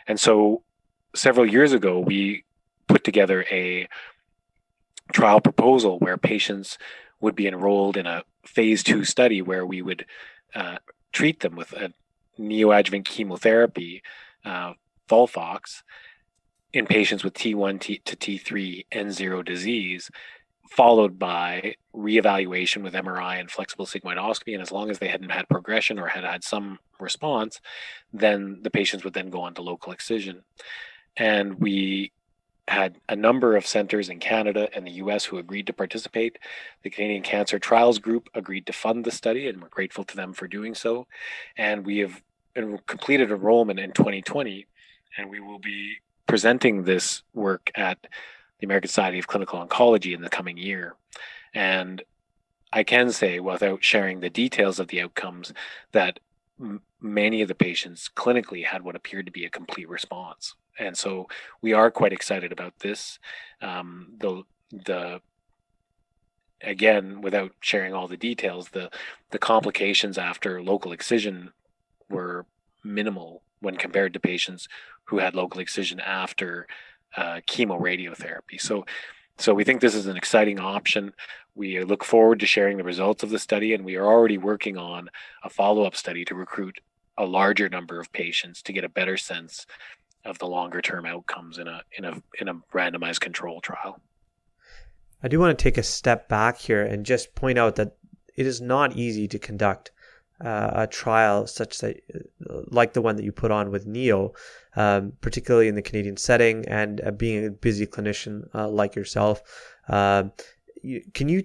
S1: And so several years ago, we put together a trial proposal where patients would be enrolled in a phase 2 study where we would treat them with a neoadjuvant chemotherapy, Volfox, in patients with T1 to T3 N0 disease, followed by reevaluation with MRI and flexible sigmoidoscopy. And as long as they hadn't had progression or had some response, then the patients would then go on to local excision. And we had a number of centers in Canada and the US who agreed to participate. The Canadian Cancer Trials Group agreed to fund the study, and we're grateful to them for doing so. And we have completed enrollment in 2020, and we will be presenting this work at the American Society of Clinical Oncology in the coming year. And I can say, without sharing the details of the outcomes, that many of the patients clinically had what appeared to be a complete response. And so we are quite excited about this. Again, without sharing all the details, the complications after local excision were minimal when compared to patients who had local excision after chemoradiotherapy. So we think this is an exciting option. We look forward to sharing the results of the study, and we are already working on a follow-up study to recruit a larger number of patients to get a better sense of the longer-term outcomes in a randomized control trial.
S4: I do want to take a step back here and just point out that it is not easy to conduct a trial such that, like the one that you put on with Neo, particularly in the Canadian setting, and being a busy clinician like yourself. Can you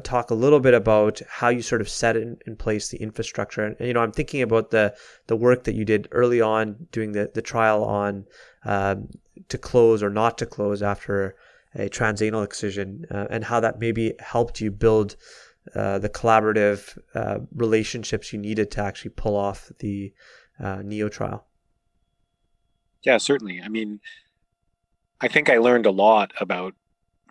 S4: talk a little bit about how you sort of set in place the infrastructure? And, you know, I'm thinking about the work that you did early on doing the trial on to close or not to close after a transanal excision, and how that maybe helped you build the collaborative relationships you needed to actually pull off the NEO trial?
S1: Yeah, certainly. I mean, I think I learned a lot about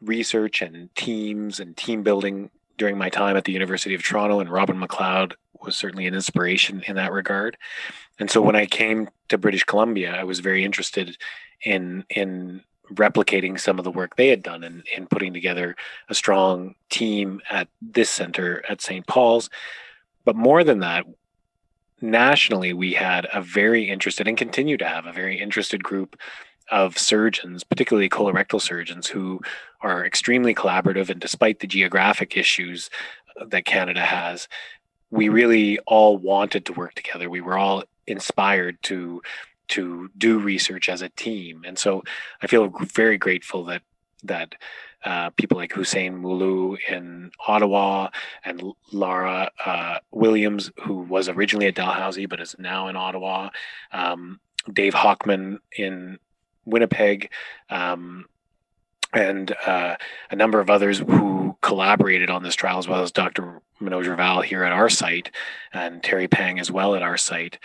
S1: research and teams and team building during my time at the University of Toronto, and Robin McLeod was certainly an inspiration in that regard. And so when I came to British Columbia, I was very interested in replicating some of the work they had done and in putting together a strong team at this center at St. Paul's. But more than that, nationally, we had a very interested and continue to have a very interested group of surgeons, particularly colorectal surgeons, who are extremely collaborative. And despite the geographic issues that Canada has, we really all wanted to work together. We were all inspired to do research as a team. And so I feel very grateful that people like Hussein Moulou in Ottawa and Laura Williams, who was originally at Dalhousie but is now in Ottawa, Dave Hockman in Winnipeg, and a number of others who collaborated on this trial, as well as Dr. Manoj Raval here at our site, and Terry Pang as well at our site.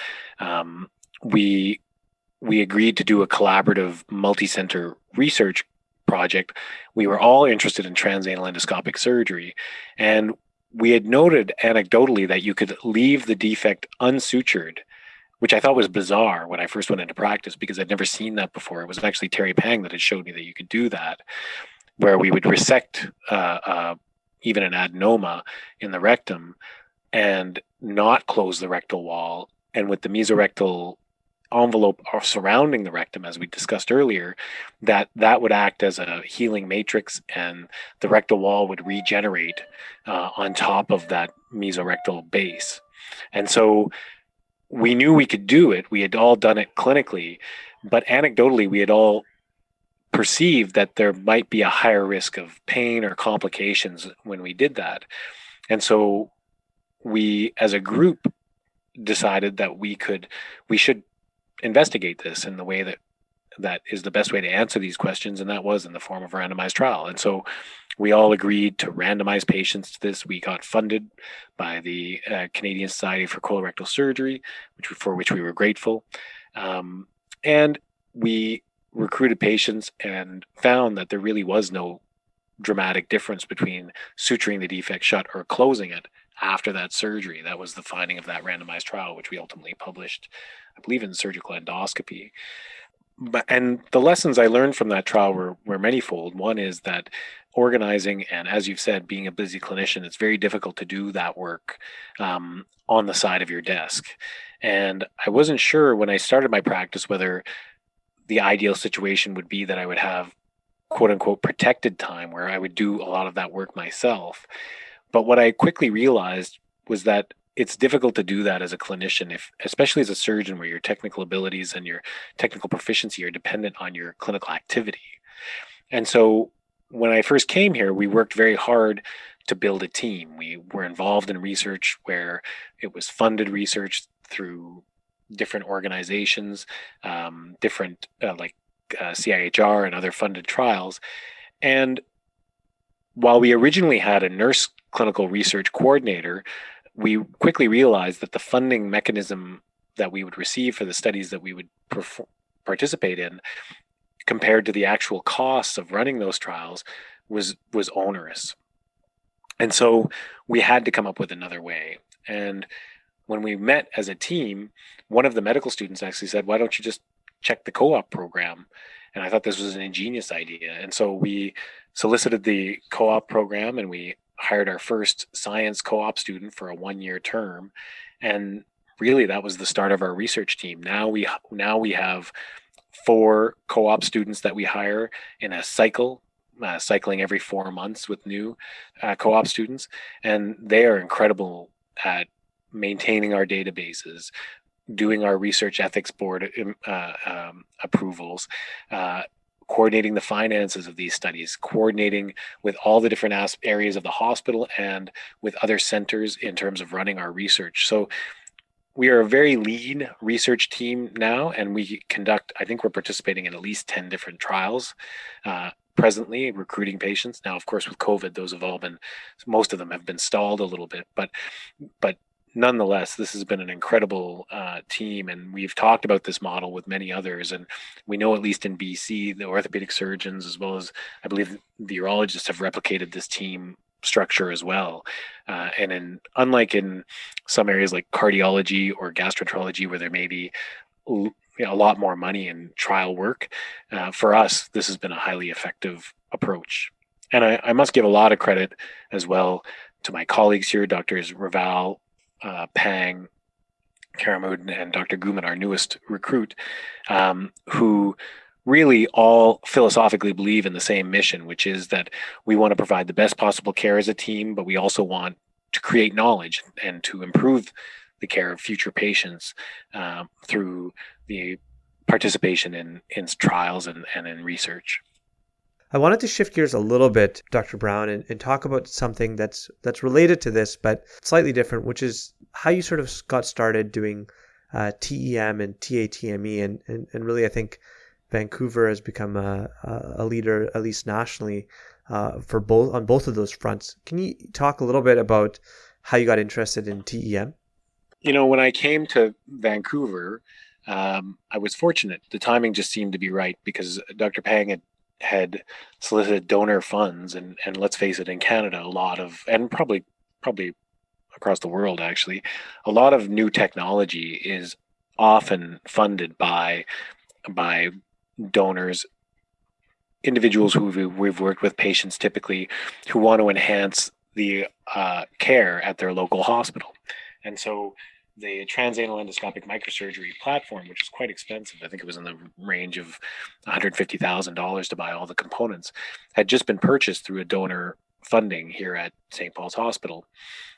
S1: We agreed to do a collaborative multi-center research project. We were all interested in transanal endoscopic surgery, and we had noted anecdotally that you could leave the defect unsutured, which I thought was bizarre when I first went into practice because I'd never seen that before. It was actually Terry Pang that had showed me that you could do that, where we would resect even an adenoma in the rectum and not close the rectal wall. And with the mesorectal envelope surrounding the rectum, as we discussed earlier, that would act as a healing matrix, and the rectal wall would regenerate on top of that mesorectal base. And so we knew we could do it. We had all done it clinically, but anecdotally, we had all perceived that there might be a higher risk of pain or complications when we did that. And so we, as a group, decided that we should investigate this in the way that is the best way to answer these questions, and that was in the form of a randomized trial. And so we all agreed to randomize patients to this. We got funded by the Canadian Society for Colorectal Surgery, for which we were grateful. And we recruited patients and found that there really was no dramatic difference between suturing the defect shut or closing it after that surgery. That was the finding of that randomized trial, which we ultimately published, I believe, in Surgical Endoscopy. And the lessons I learned from that trial were manyfold. One is that organizing, and as you've said, being a busy clinician, it's very difficult to do that work on the side of your desk. And I wasn't sure when I started my practice whether the ideal situation would be that I would have quote unquote protected time where I would do a lot of that work myself. But what I quickly realized was that it's difficult to do that as a clinician, especially as a surgeon, where your technical abilities and your technical proficiency are dependent on your clinical activity. And so when I first came here, we worked very hard to build a team. We were involved in research where it was funded research through different organizations, different like CIHR and other funded trials. And while we originally had a nurse clinical research coordinator, we quickly realized that the funding mechanism that we would receive for the studies that we would participate in, compared to the actual costs of running those trials, was onerous. And so we had to come up with another way. And when we met as a team, one of the medical students actually said, "Why don't you just check the co-op program?" And I thought this was an ingenious idea. And so we solicited the co-op program, and we hired our first science co-op student for a 1-year term. And really that was the start of our research team. Now we have 4 co-op students that we hire in a cycle, cycling every 4 months with new co-op students. And they are incredible at maintaining our databases, doing our research ethics board approvals, coordinating the finances of these studies, coordinating with all the different areas of the hospital and with other centers in terms of running our research. So we are a very lean research team now, and I think we're participating in at least 10 different trials, presently recruiting patients. Now, of course, with COVID, most of them have been stalled a little bit, but nonetheless, this has been an incredible team, and we've talked about this model with many others. And we know, at least in BC, the orthopedic surgeons, as well as I believe the urologists, have replicated this team structure as well. Unlike in some areas like cardiology or gastroenterology, where there may be a lot more money in trial work, for us, this has been a highly effective approach. And I must give a lot of credit as well to my colleagues here, Doctors Raval, Pang, Karamud, and Dr. Guman, our newest recruit, who really all philosophically believe in the same mission, which is that we want to provide the best possible care as a team, but we also want to create knowledge and to improve the care of future patients through the participation in trials and in research.
S4: I wanted to shift gears a little bit, Dr. Brown, and talk about something that's related to this, but slightly different, which is how you sort of got started doing TEM and TATME, and really I think Vancouver has become a leader, at least nationally, on both of those fronts. Can you talk a little bit about how you got interested in TEM?
S1: When I came to Vancouver, I was fortunate. The timing just seemed to be right because Dr. Pang had solicited donor funds, and let's face it, in Canada, and probably across the world actually, a lot of new technology is often funded by donors, individuals who we've worked with, patients typically, who want to enhance the care at their local hospital. And so the transanal endoscopic microsurgery platform, which was quite expensive, I think it was in the range of $150,000 to buy all the components, had just been purchased through a donor funding here at St. Paul's Hospital.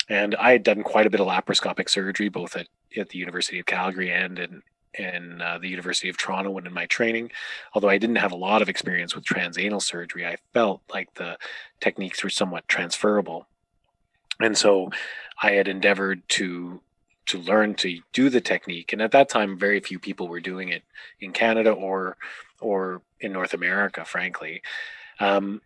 S1: And I had done quite a bit of laparoscopic surgery, both at the University of Calgary and in the University of Toronto when in my training. Although I didn't have a lot of experience with transanal surgery, I felt like the techniques were somewhat transferable. And so I had endeavored to learn to do the technique. And at that time, very few people were doing it in Canada or in North America, frankly. And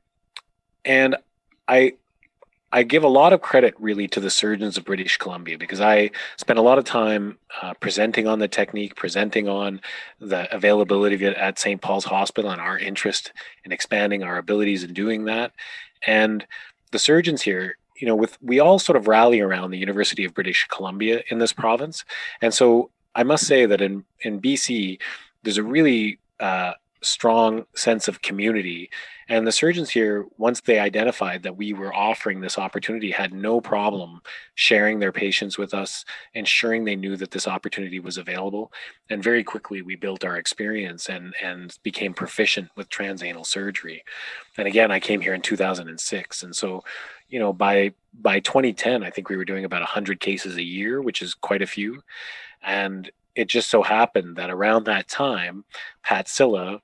S1: I give a lot of credit really to the surgeons of British Columbia, because I spent a lot of time presenting on the technique, presenting on the availability of it at St. Paul's Hospital and our interest in expanding our abilities in doing that. And the surgeons here, we all sort of rally around the University of British Columbia in this province. And so I must say that in BC, there's a really strong sense of community. And the surgeons here, once they identified that we were offering this opportunity, had no problem sharing their patients with us, ensuring they knew that this opportunity was available. And very quickly, we built our experience and became proficient with transanal surgery. And again, I came here in 2006. And so, by 2010, I think we were doing about 100 cases a year, which is quite a few. And it just so happened that around that time, Pat Silla,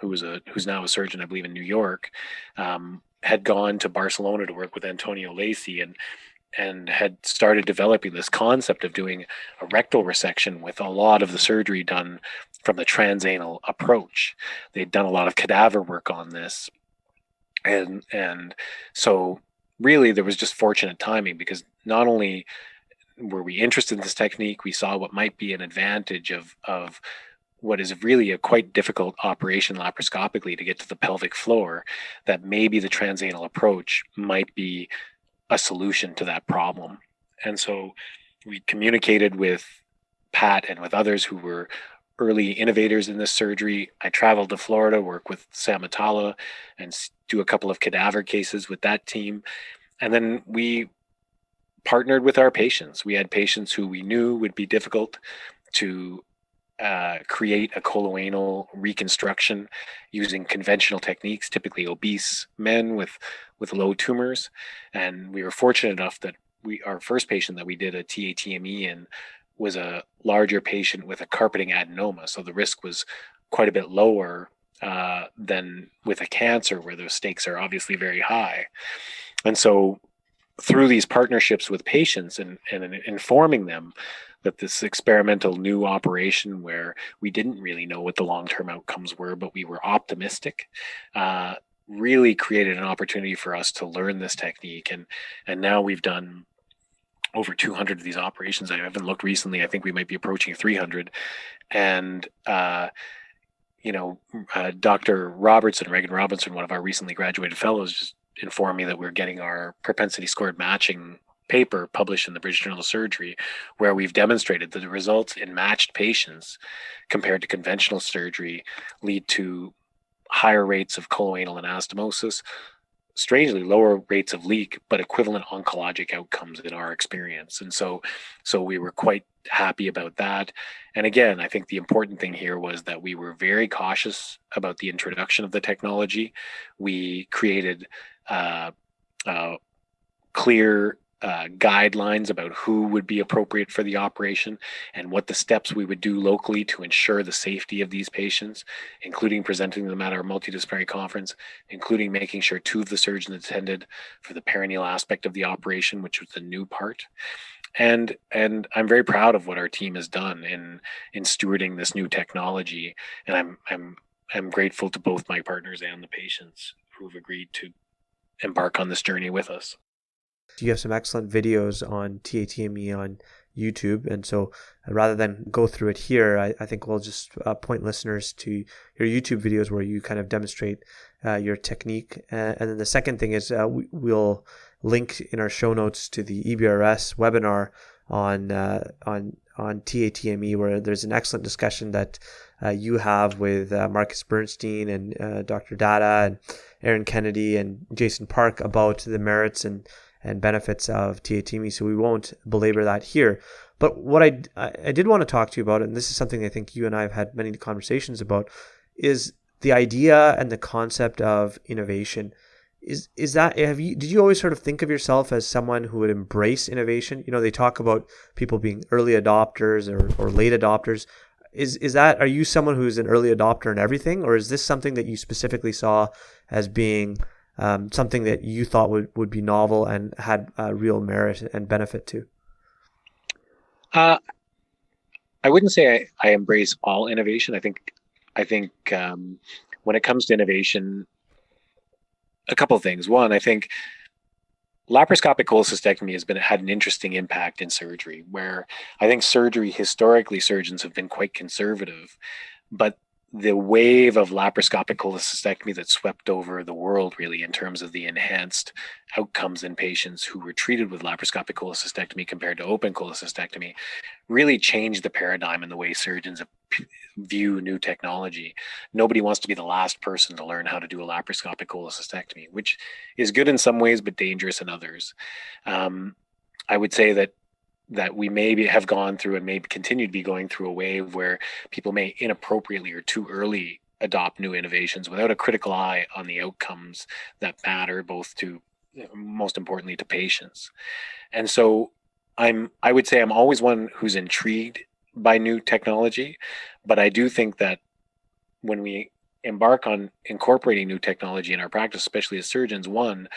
S1: who's now a surgeon, I believe, in New York, had gone to Barcelona to work with Antonio Lacey and had started developing this concept of doing a rectal resection with a lot of the surgery done from the transanal approach. They'd done a lot of cadaver work on this. And so really there was just fortunate timing, because not only were we interested in this technique, we saw what might be an advantage of what is really a quite difficult operation laparoscopically to get to the pelvic floor, that maybe the transanal approach might be a solution to that problem. And so we communicated with Pat and with others who were early innovators in this surgery. I traveled to Florida, work with Sam Atala, and do a couple of cadaver cases with that team. And then we partnered with our patients. We had patients who we knew would be difficult to create a coloanal reconstruction using conventional techniques, typically obese men with low tumors. And we were fortunate enough that our first patient that we did a TATME in was a larger patient with a carpeting adenoma. So the risk was quite a bit lower than with a cancer, where those stakes are obviously very high. And so through these partnerships with patients and informing them that this experimental new operation, where we didn't really know what the long-term outcomes were, but we were optimistic, really created an opportunity for us to learn this technique. And now we've done over 200 of these operations. I haven't looked recently. I think we might be approaching 300. And Dr. Robertson, Reagan Robinson, one of our recently graduated fellows, just informed me that we're getting our propensity scored matching paper published in the British Journal of Surgery, where we've demonstrated that the results in matched patients compared to conventional surgery lead to higher rates of coloanal anastomosis, strangely lower rates of leak, but equivalent oncologic outcomes in our experience. And so we were quite happy about that. And again, I think the important thing here was that we were very cautious about the introduction of the technology. We created clear guidelines about who would be appropriate for the operation and what the steps we would do locally to ensure the safety of these patients, including presenting them at our multidisciplinary conference, including making sure 2 of the surgeons attended for the perineal aspect of the operation, which was the new part. And I'm very proud of what our team has done in stewarding this new technology. And I'm grateful to both my partners and the patients who've agreed to embark on this journey with us.
S4: You have some excellent videos on TATME on YouTube. And so rather than go through it here, I think we'll just point listeners to your YouTube videos where you kind of demonstrate your technique. And then the second thing is we'll link in our show notes to the EBRS webinar on TATME, where there's an excellent discussion that you have with Marcus Bernstein and Dr. Dada and Aaron Kennedy and Jason Park about the merits and benefits of TATME. So we won't belabor that here. But what I did want to talk to you about, and this is something I think you and I have had many conversations about, is the idea and the concept of innovation. Did you always sort of think of yourself as someone who would embrace innovation? You know, they talk about people being early adopters or late adopters. Are you someone who's an early adopter in everything, or is this something that you specifically saw as being something that you thought would be novel and had real merit and benefit to?
S1: I wouldn't say I embrace all innovation. I think when it comes to innovation, a couple of things. One, I think laparoscopic cholecystectomy has had an interesting impact in surgery, where I think historically surgeons have been quite conservative, but the wave of laparoscopic cholecystectomy that swept over the world, really, in terms of the enhanced outcomes in patients who were treated with laparoscopic cholecystectomy compared to open cholecystectomy, really changed the paradigm in the way surgeons view new technology. Nobody wants to be the last person to learn how to do a laparoscopic cholecystectomy, which is good in some ways but dangerous in others. I would say that we maybe have gone through and maybe continue to be going through a wave where people may inappropriately or too early adopt new innovations without a critical eye on the outcomes that matter, both to, most importantly, to patients. And so I would say I'm always one who's intrigued by new technology, but I do think that when we embark on incorporating new technology in our practice, especially as surgeons, one,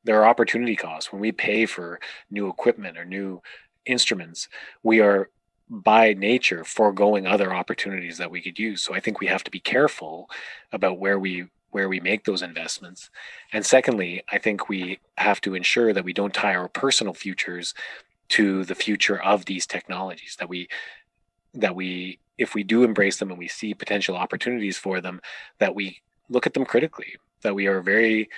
S1: there are opportunity costs. When we pay for new equipment or new instruments, we are by nature foregoing other opportunities that we could use. So I think we have to be careful about where we make those investments. And secondly, I think we have to ensure that we don't tie our personal futures to the future of these technologies, that we if we do embrace them and we see potential opportunities for them, that we look at them critically, that we are very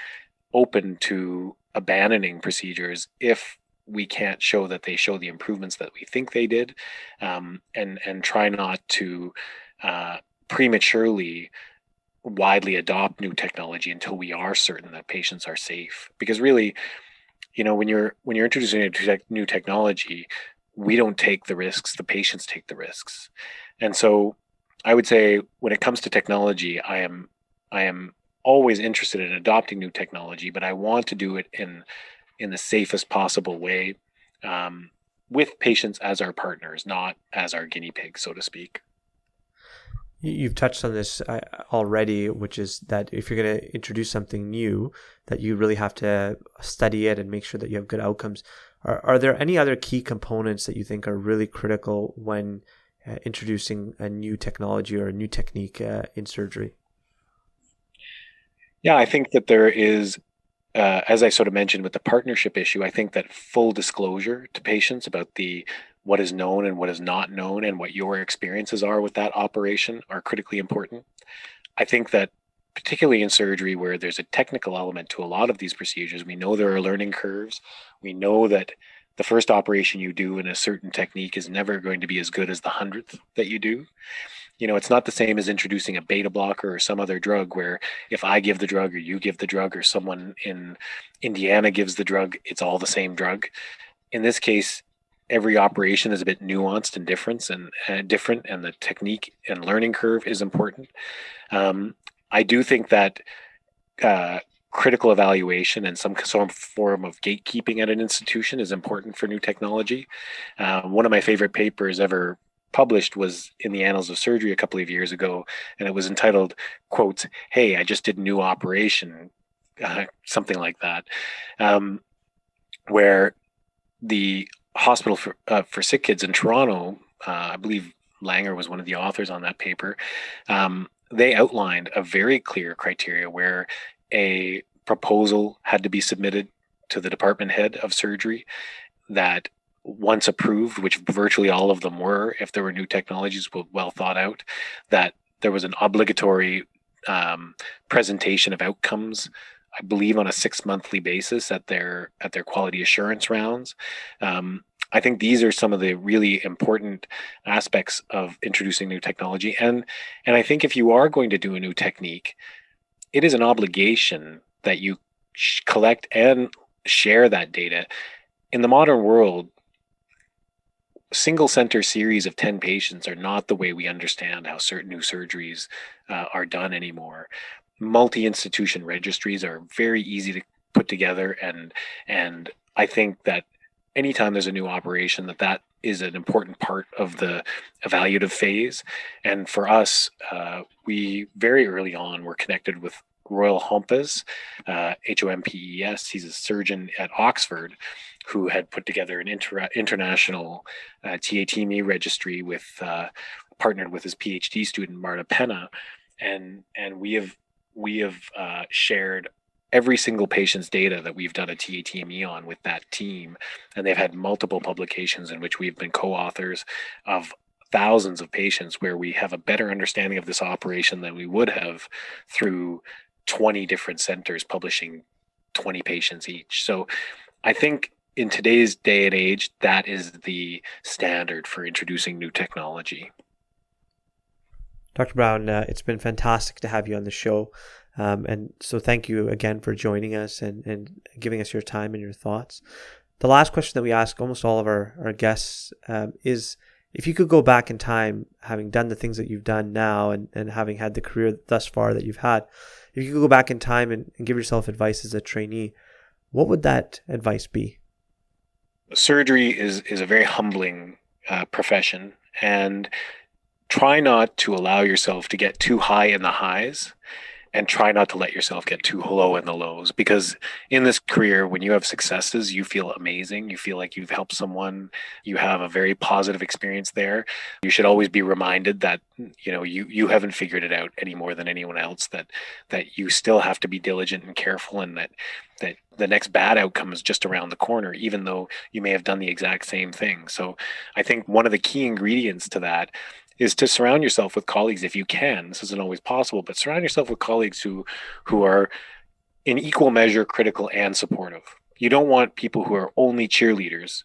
S1: open to abandoning procedures if we can't show that they show the improvements that we think they did, and try not to prematurely widely adopt new technology until we are certain that patients are safe. Because really, when you're introducing a new technology, we don't take the risks, the patients take the risks. And so I would say when it comes to technology, I am always interested in adopting new technology, but I want to do it in the safest possible way, with patients as our partners, not as our guinea pigs, so to speak.
S4: You've touched on this already, which is that if you're going to introduce something new, that you really have to study it and make sure that you have good outcomes. Are there any other key components that you think are really critical when introducing a new technology or a new technique in surgery?
S1: Yeah, I think that there is, as I sort of mentioned with the partnership issue, I think that full disclosure to patients about what is known and what is not known and what your experiences are with that operation are critically important. I think that particularly in surgery where there's a technical element to a lot of these procedures, we know there are learning curves. We know that the first operation you do in a certain technique is never going to be as good as the 100th that you do. It's not the same as introducing a beta blocker or some other drug where if I give the drug or you give the drug or someone in Indiana gives the drug, it's all the same drug. In this case, every operation is a bit nuanced and different, and the technique and learning curve is important. I do think that critical evaluation and some form of gatekeeping at an institution is important for new technology. One of my favorite papers ever published was in the Annals of Surgery a couple of years ago, and it was entitled, quotes, "Hey, I just did a new operation," something like that, where the hospital for sick kids in Toronto, I believe Langer was one of the authors on that paper, they outlined a very clear criteria where a proposal had to be submitted to the department head of surgery that once approved, which virtually all of them were, if there were new technologies well thought out, that there was an obligatory presentation of outcomes, I believe on a 6-monthly basis at their quality assurance rounds. I think these are some of the really important aspects of introducing new technology. And I think if you are going to do a new technique, it is an obligation that you collect and share that data. In the modern world, single center series of 10 patients are not the way we understand how certain new surgeries are done anymore. Multi-institution registries are very easy to put together, and I think that anytime there's a new operation, that is an important part of the evaluative phase. And for us, we very early on were connected with Royal Hompes, Hompes. He's a surgeon at Oxford who had put together an international TATME registry partnered with his PhD student Marta Penna, and we have shared every single patient's data that we've done a TATME on with that team, and they've had multiple publications in which we've been co-authors of thousands of patients where we have a better understanding of this operation than we would have through 20 different centers publishing 20 patients each. So I think in today's day and age, that is the standard for introducing new technology.
S4: Dr. Brown, it's been fantastic to have you on the show. And so thank you again for joining us and giving us your time and your thoughts. The last question that we ask almost all of our guests is, if you could go back in time, having done the things that you've done now and having had the career thus far that you've had, if you could go back in time and give yourself advice as a trainee, what would that advice be?
S1: Surgery is a very humbling profession, and try not to allow yourself to get too high in the highs, and try not to let yourself get too low in the lows, because in this career, when you have successes, you feel amazing. You feel like you've helped someone. You have a very positive experience there. You should always be reminded that, you haven't figured it out any more than anyone else, that you still have to be diligent and careful, and that the next bad outcome is just around the corner, even though you may have done the exact same thing. So I think one of the key ingredients to that is to surround yourself with colleagues if you can. This isn't always possible, but surround yourself with colleagues who are in equal measure critical and supportive. You don't want people who are only cheerleaders,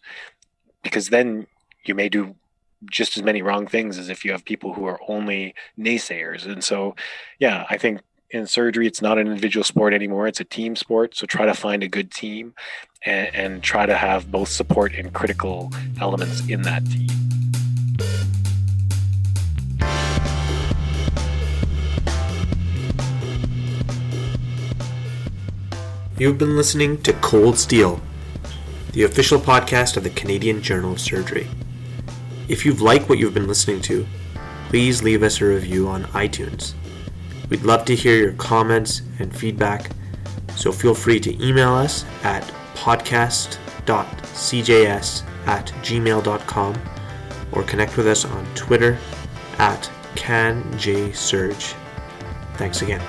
S1: because then you may do just as many wrong things as if you have people who are only naysayers. And so, yeah, I think in surgery, it's not an individual sport anymore. It's a team sport. So try to find a good team and try to have both support and critical elements in that team.
S3: You've been listening to Cold Steel, the official podcast of the Canadian Journal of Surgery. If you've liked what you've been listening to, please leave us a review on iTunes. We'd love to hear your comments and feedback, so feel free to email us at podcast.cjs@gmail.com or connect with us on Twitter @CanJSurge. Thanks again.